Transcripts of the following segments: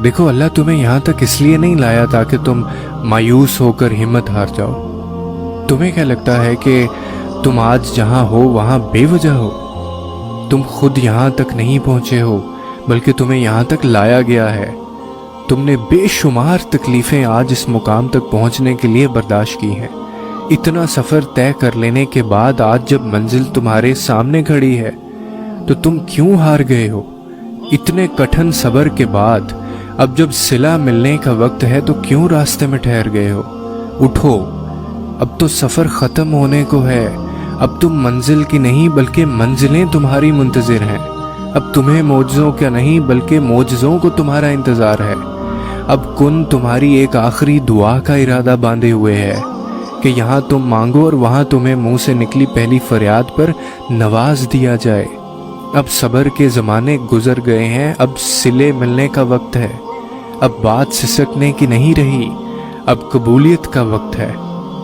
دیکھو اللہ تمہیں یہاں تک اس لیے نہیں لایا تاکہ تم مایوس ہو کر ہمت ہار جاؤ۔ تمہیں کیا لگتا ہے کہ تم آج جہاں ہو وہاں بے وجہ ہو؟ تم خود یہاں تک نہیں پہنچے ہو بلکہ تمہیں یہاں تک لایا گیا ہے۔ تم نے بے شمار تکلیفیں آج اس مقام تک پہنچنے کے لیے برداشت کی ہیں۔ اتنا سفر طے کر لینے کے بعد آج جب منزل تمہارے سامنے کھڑی ہے تو تم کیوں ہار گئے ہو؟ اتنے کٹھن صبر کے بعد اب جب صلہ ملنے کا وقت ہے تو کیوں راستے میں ٹھہر گئے ہو؟ اٹھو، اب تو سفر ختم ہونے کو ہے۔ اب تم منزل کی نہیں بلکہ منزلیں تمہاری منتظر ہیں۔ اب تمہیں معجزوں کا نہیں بلکہ معجزوں کو تمہارا انتظار ہے۔ اب کن تمہاری ایک آخری دعا کا ارادہ باندھے ہوئے ہے کہ یہاں تم مانگو اور وہاں تمہیں منہ سے نکلی پہلی فریاد پر نواز دیا جائے۔ اب صبر کے زمانے گزر گئے ہیں، اب صلے ملنے کا وقت ہے۔ اب بات سسکنے کی نہیں رہی، اب قبولیت کا وقت ہے۔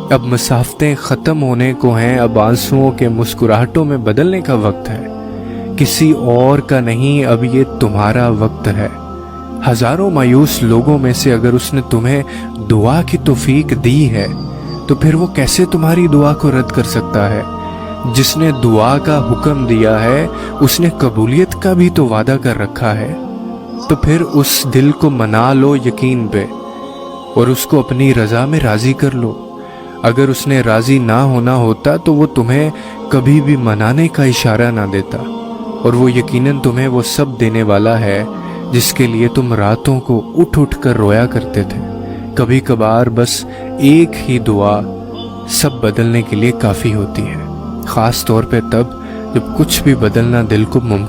اب مسافتیں ختم ہونے کو ہیں، اب آنسوؤں کے مسکراہٹوں میں بدلنے کا وقت ہے۔ کسی اور کا نہیں، اب یہ تمہارا وقت ہے۔ ہزاروں مایوس لوگوں میں سے اگر اس نے تمہیں دعا کی توفیق دی ہے تو پھر وہ کیسے تمہاری دعا کو رد کر سکتا ہے؟ جس نے دعا کا حکم دیا ہے اس نے قبولیت کا بھی تو وعدہ کر رکھا ہے۔ تو پھر اس دل کو منا لو یقین پہ اور اس کو اپنی رضا میں راضی کر لو۔ اگر اس نے راضی نہ ہونا ہوتا تو وہ تمہیں کبھی بھی منانے کا اشارہ نہ دیتا، اور وہ یقیناً تمہیں وہ سب دینے والا ہے جس کے لیے تم راتوں کو اٹھ اٹھ کر رویا کرتے تھے۔ کبھی کبھار بس ایک ہی دعا سب بدلنے کے لیے کافی ہوتی ہے، خاص طور پہ تب جب کچھ بھی بدلنا دل کو ممکن